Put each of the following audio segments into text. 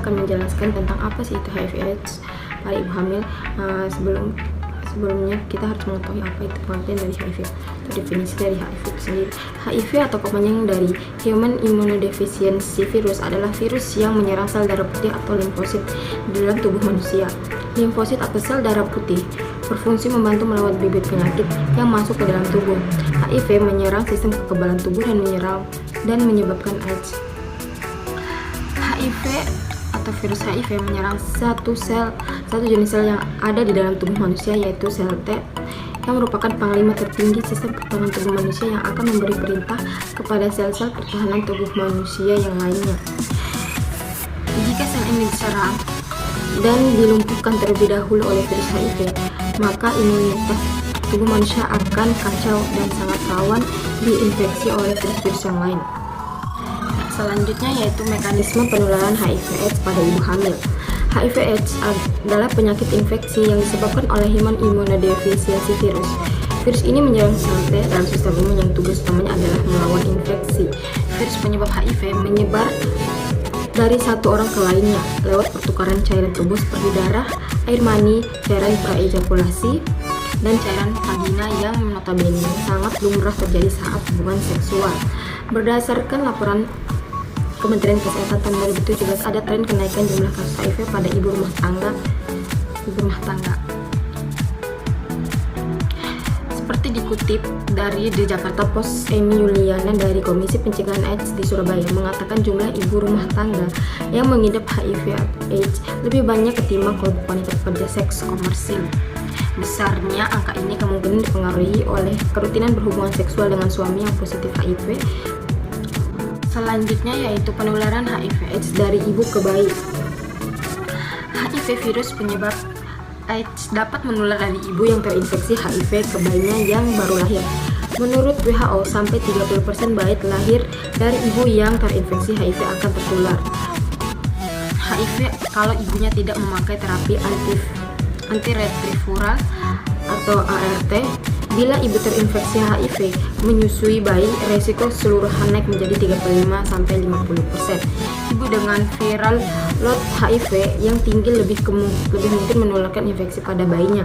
akan menjelaskan tentang apa sih itu HIV/AIDS pada ibu hamil. Sebelumnya kita harus mengetahui apa itu pengertian dari HIV atau definisi dari HIV itu sendiri. HIV atau kepanjangan dari Human Immunodeficiency Virus adalah virus yang menyerang sel darah putih atau limfosit di dalam tubuh manusia. Limfosit atau sel darah putih berfungsi membantu melawan bibit penyakit yang masuk ke dalam tubuh. HIV menyerang sistem kekebalan tubuh dan menyebabkan AIDS. HIV atau virus HIV menyerang satu jenis sel yang ada di dalam tubuh manusia, yaitu sel T, yang merupakan panglima tertinggi sistem pertahanan tubuh manusia yang akan memberi perintah kepada sel-sel pertahanan tubuh manusia yang lainnya. Jika sel ini diserang dan dilumpuhkan terlebih dahulu oleh virus HIV, maka imunitas tubuh manusia akan kacau dan sangat rawan diinfeksi oleh virus-virus yang lain. Selanjutnya yaitu mekanisme penularan HIV/AIDS pada ibu hamil. HIV/AIDS adalah penyakit infeksi yang disebabkan oleh Human Immunodeficiency Virus. Virus ini menyerang sel T dalam sistem imun yang tugas utamanya adalah melawan infeksi. Virus penyebab HIV menyebar dari satu orang ke lainnya lewat pertukaran cairan tubuh seperti darah, air mani, cairan praejakulasi, dan cairan vagina yang notabene sangat lumrah terjadi saat hubungan seksual. Berdasarkan laporan Kementerian Kesehatan tahun 2017, ada tren kenaikan jumlah kasus HIV pada ibu rumah tangga. Seperti dikutip dari The Jakarta Post, Amy Yuliana dari Komisi Pencegahan AIDS di Surabaya mengatakan jumlah ibu rumah tangga yang mengidap HIV/AIDS lebih banyak ketimbang kelompok wanita pekerja seks komersil. Besarnya angka ini kemungkinan dipengaruhi oleh kerutinan berhubungan seksual dengan suami yang positif HIV. Selanjutnya yaitu penularan HIV/AIDS dari ibu ke bayi. HIV virus penyebab AIDS dapat menular dari ibu yang terinfeksi HIV ke bayinya yang baru lahir. Menurut WHO, sampai 30% bayi lahir dari ibu yang terinfeksi HIV akan tertular HIV kalau ibunya tidak memakai terapi antiretroviral atau ART. Bila ibu terinfeksi HIV menyusui bayi, resiko keseluruhan naik menjadi 35-50%. Ibu dengan viral load HIV yang tinggi lebih mungkin menularkan infeksi pada bayinya.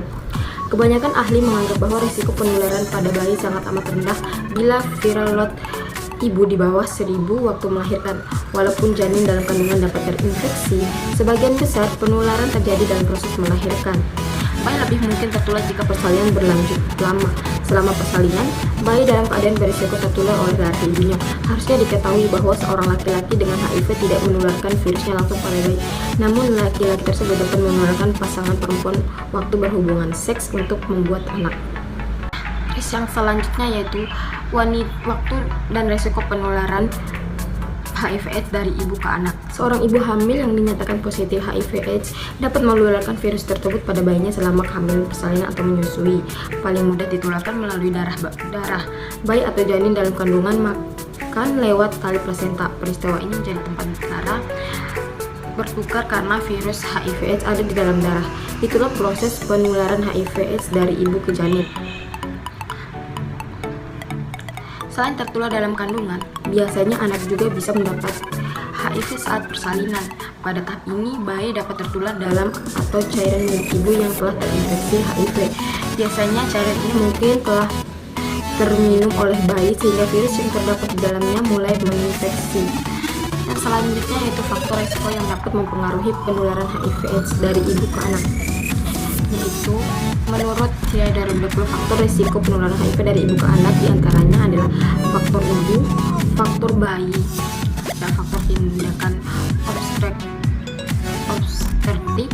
Kebanyakan ahli menganggap bahwa risiko penularan pada bayi sangat amat rendah bila viral load ibu di bawah 1000 waktu melahirkan. Walaupun janin dalam kandungan dapat terinfeksi, sebagian besar penularan terjadi dalam proses melahirkan. Bayi lebih mungkin tertular jika persalinan berlanjut lama. Selama persalinan, bayi dalam keadaan berisiko tertular oleh darah ibunya. Harusnya diketahui bahwa seorang laki-laki dengan HIV tidak menularkan virusnya langsung pada bayi. Namun laki-laki tersebut dapat menularkan pasangan perempuan waktu berhubungan seks untuk membuat anak. Yang selanjutnya yaitu waktu dan resiko penularan HIV/AIDS dari ibu ke anak. Seorang ibu hamil yang dinyatakan positif HIV/AIDS dapat menularkan virus tersebut pada bayinya selama kehamilan, persalinan, atau menyusui. Paling mudah ditularkan melalui darah bayi atau janin dalam kandungan, makan lewat tali plasenta. Peristiwa ini menjadi tempat darah bertukar karena virus HIV/AIDS ada di dalam darah. Itulah proses penularan HIV/AIDS dari ibu ke janin. Selain tertular dalam kandungan, biasanya anak juga bisa mendapat HIV saat persalinan. Pada tahap ini, bayi dapat tertular dalam atau cairan milik ibu yang telah terinfeksi HIV. Biasanya cairan ini mungkin telah terminum oleh bayi sehingga virus yang terdapat di dalamnya mulai menginfeksi. Dan selanjutnya yaitu faktor resiko yang dapat mempengaruhi penularan HIV/AIDS dari ibu ke anak. Yaitu menurut CIDR20 faktor risiko penularan HIV dari ibu ke anak diantaranya adalah faktor ibu, faktor bayi, dan faktor tindakan obstetrik,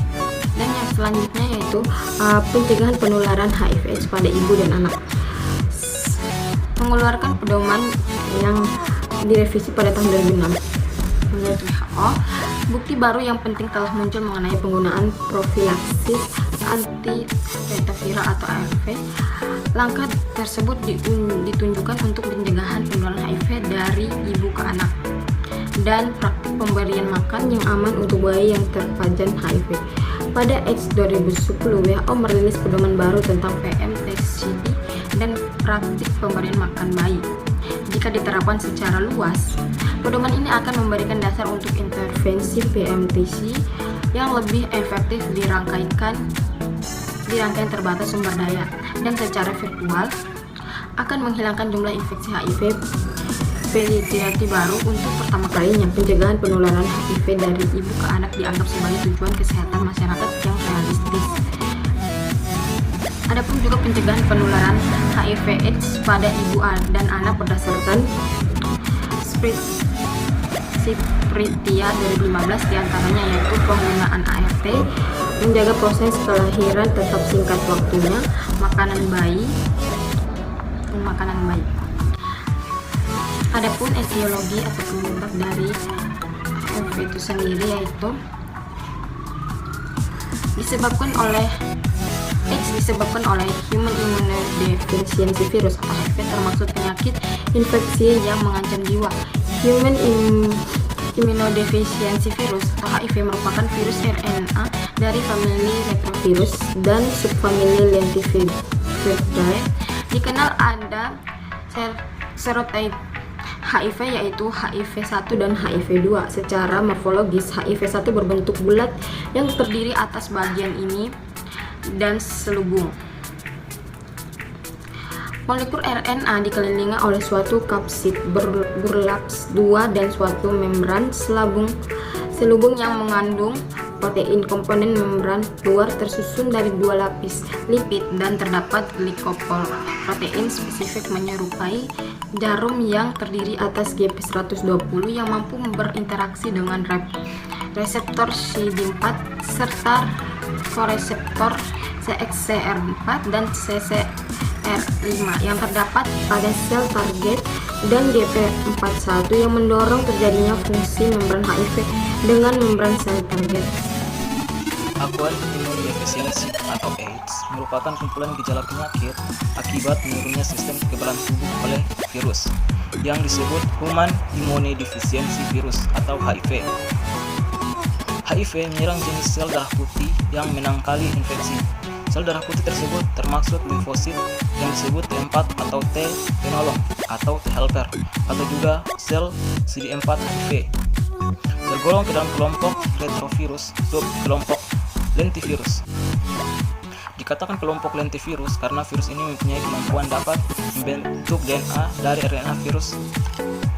dan yang selanjutnya yaitu pencegahan penularan HIV/AIDS pada ibu dan anak. Mengeluarkan pedoman yang direvisi pada tahun 2006. Menurut WHO, bukti baru yang penting telah muncul mengenai penggunaan profilaksis antiretroviral atau ARV. Langkah tersebut ditunjukkan untuk pencegahan penularan HIV dari ibu ke anak dan praktik pemberian makan yang aman untuk bayi yang terpajan HIV. Pada AIDS 2010, WHO merilis pedoman baru tentang PMTCT dan praktik pemberian makan bayi. Jika diterapkan secara luas, Pedoman ini akan memberikan dasar untuk intervensi PMTC yang lebih efektif di rangkaian terbatas sumber daya dan secara virtual akan menghilangkan jumlah infeksi HIV pediatri baru untuk pertama kalinya. Pencegahan penularan HIV dari ibu ke anak dianggap sebagai tujuan kesehatan masyarakat yang realistis. Adapun juga pencegahan penularan HIV/AIDS pada ibu dan anak berdasarkan Spritia 2015 diantaranya yaitu penggunaan ART, menjaga proses kelahiran tetap singkat waktunya, makanan bayi. Adapun etiologi atau penyebab dari HIV itu sendiri yaitu disebabkan oleh Human Immunodeficiency Virus atau HIV, termasuk penyakit infeksi yang mengancam jiwa. Human Immunodeficiency Virus atau HIV merupakan virus RNA dari famili retrovirus dan subfamili lentivirusae. Dikenal ada serotipe HIV yaitu HIV1 dan HIV2. Secara morfologis, HIV1 berbentuk bulat yang terdiri atas bagian ini dan selubung. Molekul RNA dikelilingi oleh suatu kapsid berlaps 2 dan suatu membran selubung yang mengandung protein. Komponen membran luar tersusun dari 2 lapis lipid dan terdapat glikoprotein spesifik menyerupai jarum yang terdiri atas GP120 yang mampu berinteraksi dengan reseptor CD4 serta koreseptor CXCR4 dan CCR5 yang terdapat pada sel target dan GP41 yang mendorong terjadinya fungsi membran HIV dengan membran sel target. Acquired Immunodefficiency atau AIDS merupakan kumpulan gejala penyakit akibat menurunnya sistem kekebalan tubuh oleh virus yang disebut Human Immunodeficiency Virus atau HIV. HIV menyerang jenis sel darah putih yang menangkali infeksi. Sel darah putih tersebut termasuk limfosit yang disebut T4 atau T penolong atau T helper atau juga sel CD4 HIV. Tergolong ke dalam kelompok retrovirus subkelompok lentivirus. Dikatakan kelompok lentivirus karena virus ini mempunyai kemampuan dapat membentuk DNA dari RNA virus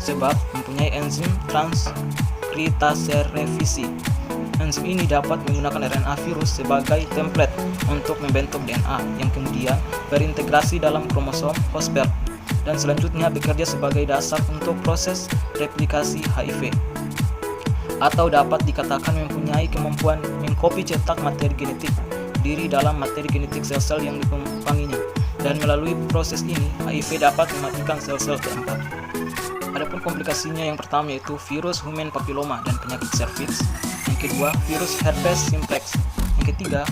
sebab mempunyai enzim transkriptase revisi. Enzim ini dapat menggunakan RNA virus sebagai template untuk membentuk DNA yang kemudian berintegrasi dalam kromosom host pairs dan selanjutnya bekerja sebagai dasar untuk proses replikasi HIV. Atau dapat dikatakan mempunyai kemampuan mengcopy cetak materi genetik diri dalam materi genetik sel-sel yang ditumpanginya, dan melalui proses ini HIV dapat mematikan sel-sel T4. Adapun komplikasinya yang pertama yaitu virus human papilloma dan penyakit cervix, yang kedua virus herpes simplex, yang ketiga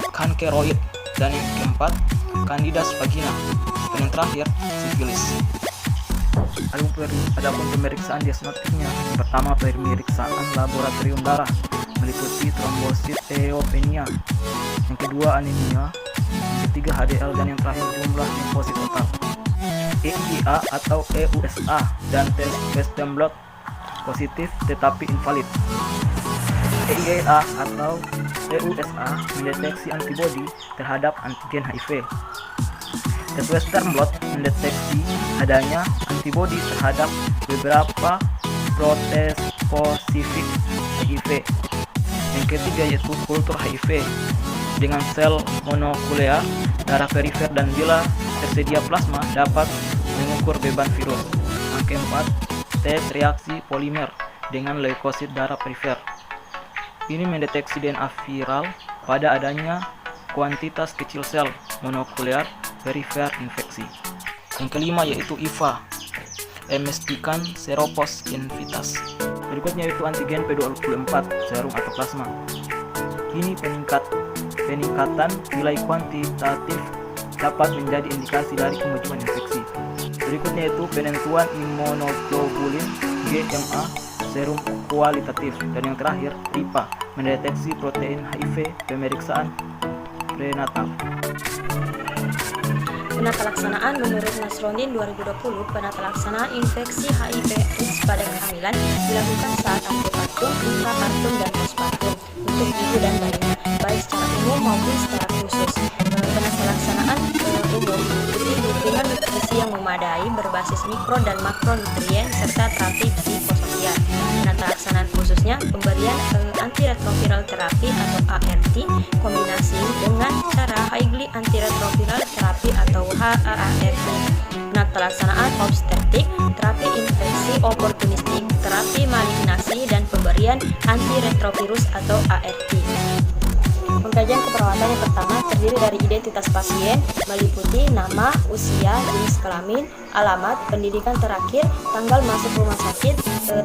kankeroid, dan yang keempat candida vagina, dan yang terakhir sifilis. Adapun pemeriksaan diagnostiknya, yang pertama pemeriksaan laboratorium darah meliputi trombosit eopenia, yang kedua anemia, yang ketiga HDL, dan yang terakhir jumlah limfosit total. EIA atau EUSA dan tes western blot positif tetapi invalid. EIA atau EUSA mendeteksi antibodi terhadap antigen HIV. Tes western blot mendeteksi adanya antibodi terhadap beberapa protein spesifik HIV. Yang ketiga yaitu kultur HIV dengan sel monokulear darah perifer, dan bila tersedia plasma dapat mengukur beban virus. Yang keempat, tes reaksi polimer dengan leukosit darah perifer. Ini mendeteksi DNA viral pada adanya kuantitas kecil sel monokulear perifer infeksi. Yang kelima yaitu IVA, Emestican Seropos Invitas. Berikutnya yaitu antigen P24 serum atau plasma. Ini peningkatan nilai kuantitatif dapat menjadi indikasi dari kemajuan infeksi. Berikutnya yaitu penentuan imunoglobulin GMA serum kualitatif, dan yang terakhir RIPA mendeteksi protein HIV pemeriksaan prenatal. Penata laksanaan menurut Nasrondin 2020, penata laksanaan infeksi HIV/AIDS pada kehamilan dilakukan saat antepartum, intrapartum, dan postpartum untuk ibu dan bayinya, baik secara umum maupun secara khusus. Penata laksanaan umum meliputi dukungan nutrisi yang memadai berbasis mikro dan makronutrien serta terapi psikososial. Penata laksanaan khususnya pemberian antiretroviral terapi atau ART kombinasi dengan cara highly antiretroviral terapi atau HAART. Penata laksanaan obstetrik, terapi infeksi oportunistik, terapi malignasi, dan pemberian antiretrovirus atau ART. Pengkajian keperawatan yang pertama terdiri dari identitas pasien, meliputi nama, usia, jenis kelamin, alamat, pendidikan terakhir, tanggal masuk rumah sakit,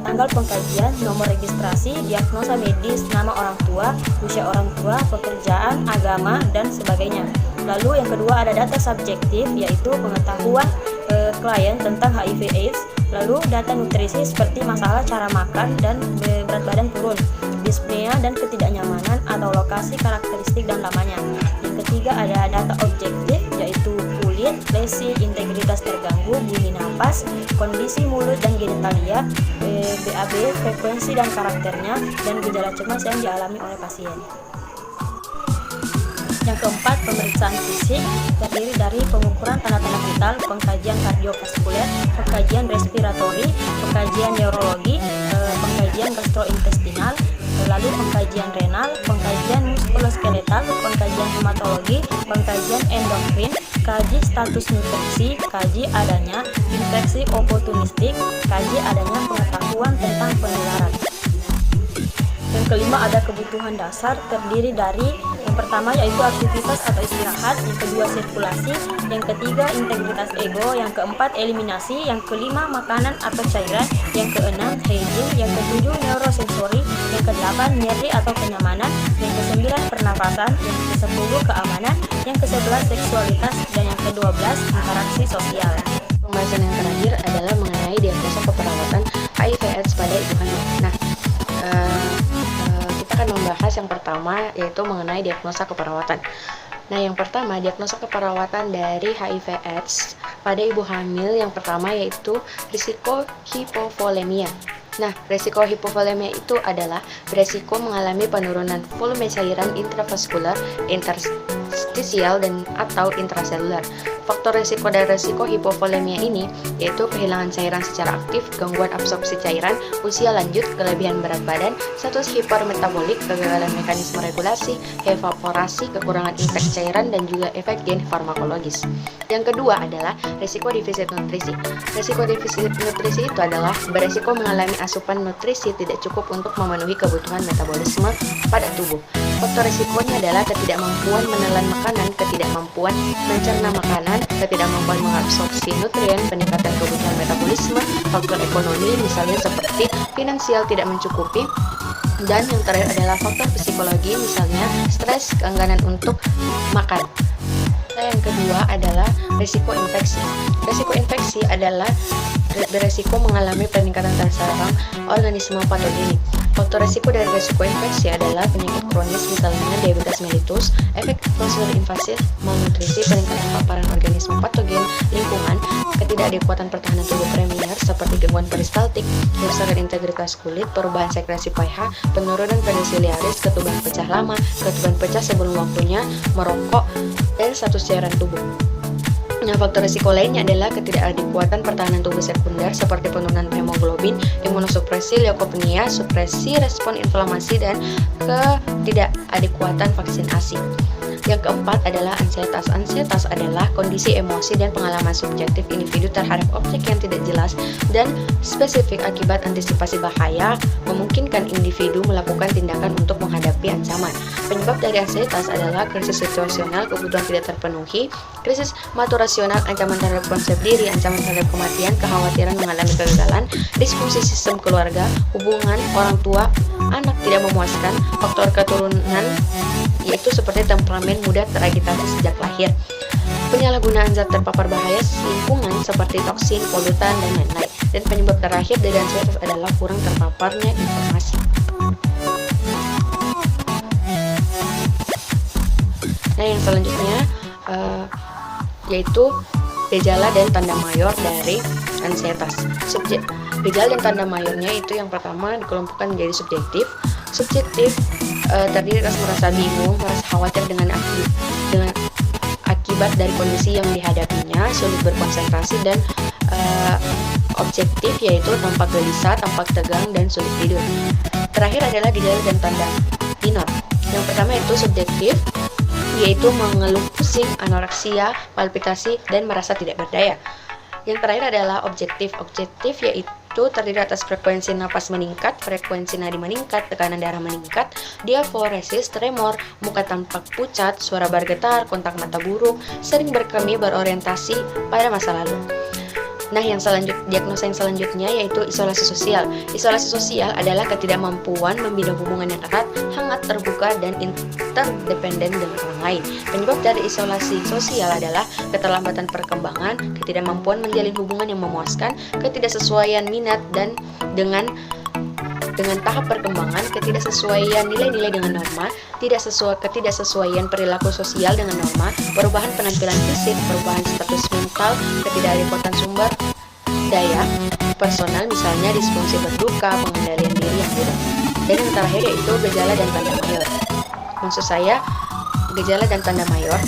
tanggal pengkajian, nomor registrasi, diagnosa medis, nama orang tua, usia orang tua, pekerjaan, agama, dan sebagainya. Lalu yang kedua ada data subjektif, yaitu pengetahuan klien tentang HIV/AIDS, lalu data nutrisi seperti masalah cara makan dan berat badan turun, dispnea dan ketidaknyamanan atau lokasi, karakteristik, dan lamanya. Yang ketiga ada data objektif, yaitu kulit, lesi, integritas terganggu, bunyi napas, kondisi mulut dan genitalia, BAB, frekuensi dan karakternya, dan gejala cemas yang dialami oleh pasien. Yang keempat, pemeriksaan fisik terdiri dari pengukuran tanda-tanda vital, pengkajian kardiovaskuler, pengkajian respiratori, pengkajian neurologi, pengkajian gastrointestinal, lalu pengkajian renal, pengkajian muskuloskeletal, pengkajian hematologi, pengkajian endokrin, kaji status nutrisi, kaji adanya infeksi oportunistik, kaji adanya pengetahuan tentang penularan. Yang kelima ada kebutuhan dasar terdiri dari yang pertama yaitu aktivitas atau istirahat, yang kedua sirkulasi, yang ketiga integritas ego, yang keempat eliminasi, yang kelima makanan atau cairan, yang keenam hygiene, yang ketujuh neurosensori, yang kedelapan nyeri atau kenyamanan, yang kesembilan pernapasan, yang kesepuluh keamanan, yang kesebelas seksualitas, dan yang kedua-belas interaksi sosial. Pembahasan yang terakhir adalah mengenai diagnosa keperawatan HIV/AIDS pada ibu hamil. Nah, kita akan membahas yang pertama yaitu mengenai diagnosa keperawatan. Nah, yang pertama diagnosa keperawatan dari HIV/AIDS pada ibu hamil yang pertama yaitu risiko hipovolemia. Nah, risiko hipovolemia itu adalah beresiko mengalami penurunan volume cairan intravaskular, interstisial, dan atau intraselular. Faktor risiko dari risiko hipovolemia ini yaitu kehilangan cairan secara aktif, gangguan absorpsi cairan, usia lanjut, kelebihan berat badan, status hipermetabolik, kegagalan mekanisme regulasi, evaporasi, kekurangan intake cairan, dan juga efek gen farmakologis. Yang kedua adalah risiko defisit nutrisi. Risiko defisit nutrisi itu adalah beresiko mengalami asupan nutrisi tidak cukup untuk memenuhi kebutuhan metabolisme pada tubuh. Faktor risikonya adalah ketidakmampuan menelan makanan, ketidakmampuan mencerna makanan, ketidakmampuan mengabsorpsi nutrien, peningkatan kebutuhan metabolisme, faktor ekonomi misalnya seperti finansial tidak mencukupi, dan yang terakhir adalah faktor psikologi misalnya stres, keengganan untuk makan. Nah, yang kedua adalah risiko infeksi. Risiko infeksi adalah beresiko mengalami peningkatan terserang organisme patogenik. Faktor risiko dari risiko infeksi adalah penyakit kronis misalnya diabetes mellitus, efek ekspor invasif, malnutrisi, peningkatan paparan organisme patogen, lingkungan, ketidakadekuatan pertahanan tubuh premier seperti gangguan peristaltik, kerusakan integritas kulit, perubahan sekresi pH, penurunan kadar siliaris, ketuban pecah lama, ketuban pecah sebelum waktunya, merokok, dan status cairan tubuh. Nah, faktor risiko lainnya adalah ketidakadekuatan pertahanan tubuh sekunder seperti penurunan hemoglobin, imunosupresi, leukopenia, supresi respon inflamasi, dan ketidakadekuatan vaksinasi. Yang keempat adalah ansietas. Ansietas adalah kondisi emosi dan pengalaman subjektif individu terhadap objek yang tidak jelas dan spesifik akibat antisipasi bahaya, memungkinkan individu melakukan tindakan untuk menghadapi ancaman. Penyebab dari ansietas adalah krisis situasional, kebutuhan tidak terpenuhi, krisis maturasional, ancaman terhadap konsep diri, ancaman terhadap kematian, kekhawatiran mengalami kegagalan, disfungsi sistem keluarga, hubungan orang tua, anak tidak memuaskan, faktor keturunan yaitu seperti temperamen mudah teragitasi sejak lahir, penyalahgunaan zat terpapar bahaya lingkungan seperti toksin, polutan, dan lain-lain. Dan penyebab terakhir dari ansietas adalah kurang terpaparnya informasi. Nah, yang selanjutnya yaitu gejala dan tanda mayor dari ansietas. Gejala dan tanda mayornya itu yang pertama dikelompokkan menjadi subjektif. Subjektif terdiri atas merasa bingung, merasa khawatir dengan akibat dari kondisi yang dihadapinya, sulit berkonsentrasi, dan objektif yaitu tampak gelisah, tampak tegang, dan sulit tidur. Terakhir adalah gejala dan tanda minor. Yang pertama itu subjektif, yaitu mengeluh pusing, anoreksia, palpitasi, dan merasa tidak berdaya. Yang terakhir adalah objektif. Objektif yaitu terdiri atas frekuensi napas meningkat, frekuensi nadi meningkat, tekanan darah meningkat, diaforesis, tremor, muka tampak pucat, suara bergetar, kontak mata buruk, sering berkemi, berorientasi pada masa lalu. Nah, diagnosa yang selanjutnya yaitu isolasi sosial. Isolasi sosial adalah ketidakmampuan membina hubungan yang erat, hangat, terbuka, dan interdependen dengan orang lain. Penyebab dari isolasi sosial adalah keterlambatan perkembangan, ketidakmampuan menjalin hubungan yang memuaskan, ketidaksesuaian minat dan dengan tahap perkembangan, ketidaksesuaian nilai-nilai dengan norma, ketidaksesuaian perilaku sosial dengan norma, perubahan penampilan fisik, perubahan status mental, ketidakadekuatan sumber daya personal, misalnya disfungsi berduka, pengendalian diri yang buruk. Dan yang terakhir yaitu gejala dan tanda mayor. Maksud saya, gejala dan tanda mayor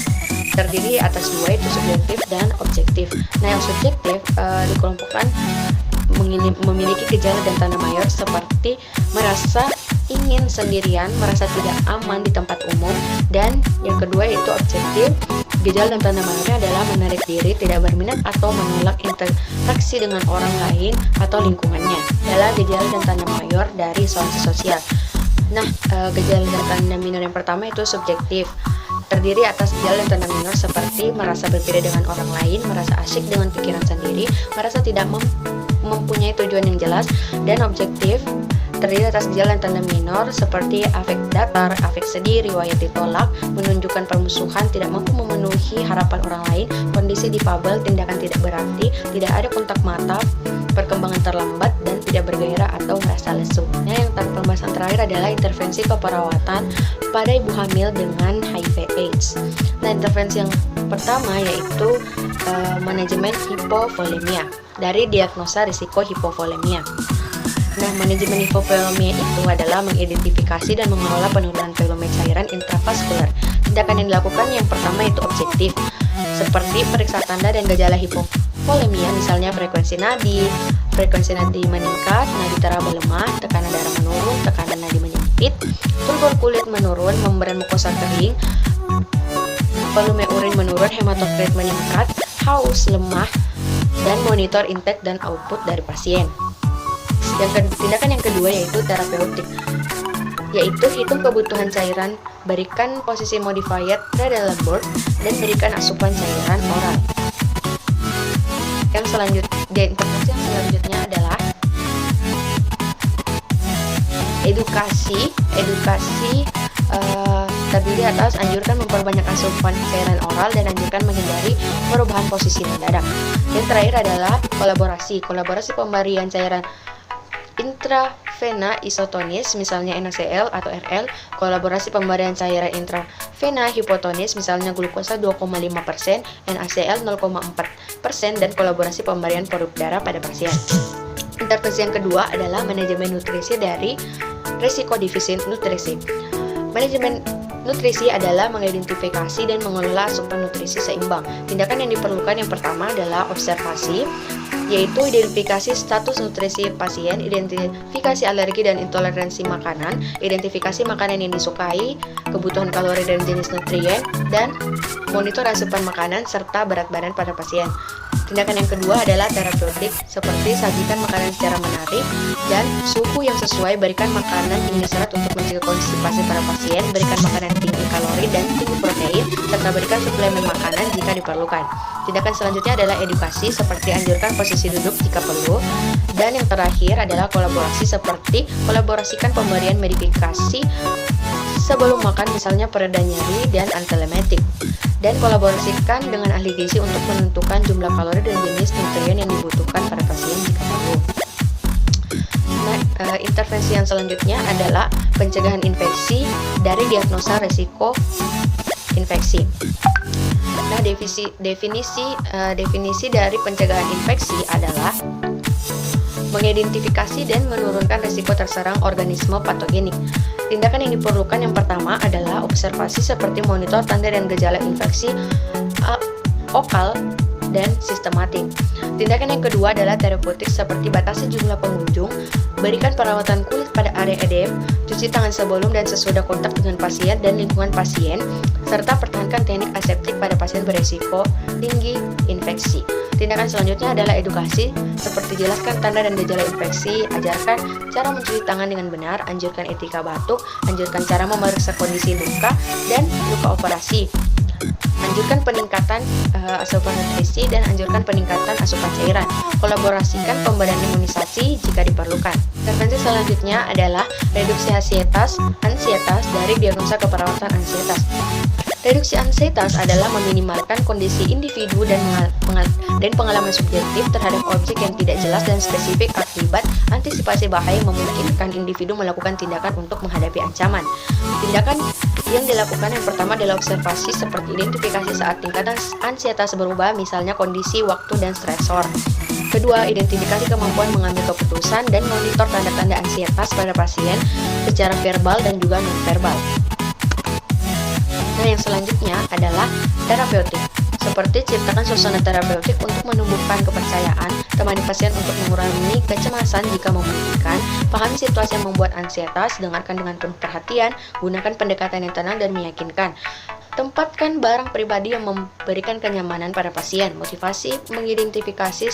terdiri atas dua, yaitu subjektif dan objektif. Nah, yang subjektif dikelompokkan memiliki gejala dan tanda mayor seperti merasa ingin sendirian, merasa tidak aman di tempat umum, dan yang kedua yaitu objektif. Gejala dan tanda mayornya adalah menarik diri, tidak berminat atau menolak interaksi dengan orang lain atau lingkungannya. Adalah gejala dan tanda mayor dari isolasi sosial. Nah, gejala dan tanda minor yang pertama itu subjektif. Terdiri atas gejala dan tanda minor seperti merasa berbeda dengan orang lain, merasa asyik dengan pikiran sendiri, merasa tidak mempunyai tujuan yang jelas, dan objektif terdiri atas gejala dan tanda minor seperti afek datar, afek sedih, riwayat ditolak, menunjukkan permusuhan, tidak mampu memenuhi harapan orang lain, kondisi difabel, tindakan tidak berarti, tidak ada kontak mata, perkembangan terlambat, dan tidak bergairah atau merasa lesu. Nah, yang pembahasan terakhir adalah intervensi keperawatan pada ibu hamil dengan HIV/AIDS. Nah, intervensi yang pertama yaitu manajemen hipovolemia dari diagnosa risiko hipovolemia. Nah, manajemen hipovolemia itu adalah mengidentifikasi dan mengelola penurunan volume cairan intravaskular. Tindakan yang dilakukan yang pertama itu objektif, seperti periksa tanda dan gejala hipovolemia, misalnya frekuensi nadi meningkat, nadi teraba lemah, tekanan darah menurun, tekanan nadi menyempit, turgor kulit menurun, membran mukosa kering, volume urin menurun, hematokrit meningkat, haus, lemah, dan monitor intake dan output dari pasien. Tindakan yang kedua yaitu terapeutik, yaitu hitung kebutuhan cairan, berikan posisi modified dalam board, dan berikan asupan cairan oral. Intervensi yang selanjutnya adalah edukasi terdiri atas anjurkan memperbanyak asupan cairan oral dan anjurkan menghindari perubahan posisi mendadak. Yang terakhir adalah kolaborasi pemberian cairan intravena isotonis, misalnya NaCl atau RL, kolaborasi pemberian cairan intravena hipotonis, misalnya glukosa 2,5%, NaCl 0,4%, dan kolaborasi pemberian produk darah pada pasien. Intervensi yang kedua adalah manajemen nutrisi dari risiko defisit nutrisi. Manajemen nutrisi adalah mengidentifikasi dan mengelola asupan nutrisi seimbang. Tindakan yang diperlukan yang pertama adalah observasi, yaitu identifikasi status nutrisi pasien, identifikasi alergi dan intoleransi makanan, identifikasi makanan yang disukai, kebutuhan kalori dan jenis nutrien, dan monitor asupan makanan serta berat badan pada pasien. Tindakan yang kedua adalah terapeutik, seperti sajikan makanan secara menarik dan suhu yang sesuai, berikan makanan tinggi serat untuk mencegah konstipasi pada pasien, berikan makanan tinggi kalori dan tinggi protein, serta berikan suplemen makanan jika diperlukan. Tindakan selanjutnya adalah edukasi, seperti anjurkan posisi duduk jika perlu. Dan yang terakhir adalah kolaborasi, seperti kolaborasikan pemberian medikasi sebelum makan, misalnya pereda nyeri dan antiemetik, dan kolaborasikan dengan ahli gizi untuk menentukan jumlah kalori dan jenis nutrien yang dibutuhkan pada pasien jika perlu. Nah, intervensi yang selanjutnya adalah pencegahan infeksi dari diagnosa resiko infeksi. Nah, definisi dari pencegahan infeksi adalah mengidentifikasi dan menurunkan risiko terserang organisme patogenik. Tindakan yang diperlukan yang pertama adalah observasi seperti monitor tanda dan gejala infeksi lokal dan sistematik. Tindakan yang kedua adalah terapeutik seperti batasi jumlah pengunjung, berikan perawatan kulit pada area edem, cuci tangan sebelum dan sesudah kontak dengan pasien dan lingkungan pasien, serta pertahankan teknik aseptik pada pasien beresiko tinggi infeksi. Tindakan selanjutnya adalah edukasi, seperti jelaskan tanda dan gejala infeksi, ajarkan cara mencuci tangan dengan benar, anjurkan etika batuk, anjurkan cara memeriksa kondisi luka dan luka operasi, anjurkan peningkatan asupan nutrisi dan anjurkan peningkatan asupan cairan. Kolaborasikan pemberian imunisasi jika diperlukan. Intervensi selanjutnya adalah reduksi ansietas dari diagnosa keperawatan ansietas. Reduksi ansietas adalah meminimalkan kondisi individu dan pengalaman subjektif terhadap objek yang tidak jelas dan spesifik akibat antisipasi bahaya yang memungkinkan individu melakukan tindakan untuk menghadapi ancaman. Tindakan yang dilakukan yang pertama adalah observasi seperti identifikasi saat tingkatan ansietas berubah, misalnya kondisi, waktu, dan stresor. Kedua, identifikasi kemampuan mengambil keputusan dan monitor tanda-tanda ansietas pada pasien secara verbal dan juga non-verbal. Nah, yang selanjutnya adalah terapeutik. Seperti ciptakan suasana terapeutik untuk menumbuhkan kepercayaan, temani pasien untuk mengurangi kecemasan jika memungkinkan, pahami situasi yang membuat ansietas, dengarkan dengan penuh perhatian, gunakan pendekatan yang tenang dan meyakinkan. Tempatkan barang pribadi yang memberikan kenyamanan pada pasien, motivasi mengidentifikasi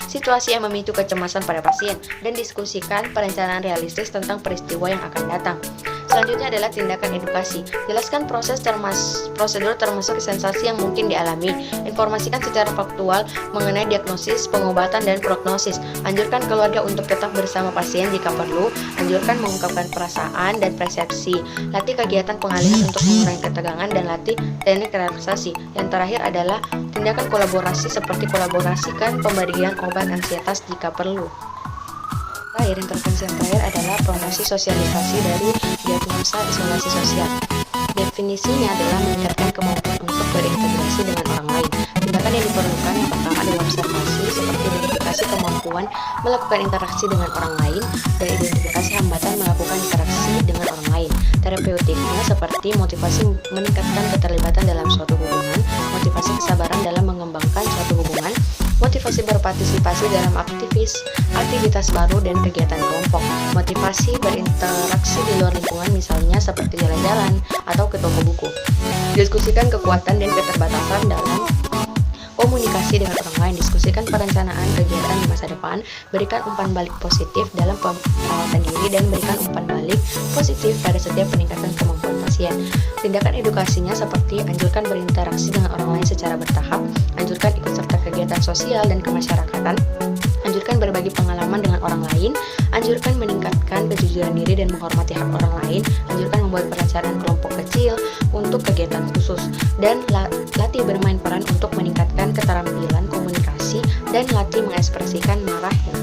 situasi yang memicu kecemasan pada pasien, dan diskusikan perencanaan realistis tentang peristiwa yang akan datang. Selanjutnya adalah tindakan edukasi. Jelaskan prosedur termasuk sensasi yang mungkin dialami. Informasikan secara faktual mengenai diagnosis, pengobatan, dan prognosis. Anjurkan keluarga untuk tetap bersama pasien jika perlu. Anjurkan mengungkapkan perasaan dan persepsi. Latih kegiatan pengalihan untuk mengurangi ketegangan dan latih teknik relaksasi. Yang terakhir adalah tindakan kolaborasi seperti kolaborasikan pemberian obat ansietas jika perlu. Intervensi yang terakhir adalah promosi sosialisasi dari diagnosa isolasi sosial. Definisinya adalah meningkatkan kemampuan untuk berintegrasi dengan orang lain. Tindakan yang diperlukan yang pertama adalah observasi seperti identifikasi kemampuan melakukan interaksi dengan orang lain dan identifikasi hambatan melakukan interaksi dengan orang lain. Terapeutiknya seperti motivasi meningkatkan keterlibatan dalam suatu hubungan, motivasi kesabaran dalam mengembangkan suatu hubungan, motivasi berpartisipasi dalam aktivitas baru dan kegiatan kelompok, motivasi berinteraksi di luar lingkungan misalnya seperti jalan-jalan atau ke toko buku. Diskusikan kekuatan dan keterbatasan dalam komunikasi dengan orang lain, diskusikan perencanaan kegiatan di masa depan, berikan umpan balik positif dalam perawatan diri dan berikan umpan balik positif pada setiap peningkatan kemampuan pasien. Tindakan edukasinya seperti anjurkan berinteraksi dengan orang lain secara bertahap, anjurkan ikut serta kegiatan sosial dan kemasyarakatan, anjurkan berbagi pengalaman dengan orang lain, anjurkan meningkatkan kejujuran diri dan menghormati hak orang lain, anjurkan membuat perencanaan kelompok kecil untuk kegiatan khusus, dan latih bermain peran untuk meningkatkan keterampilan komunikasi dan latih mengekspresikan marah yang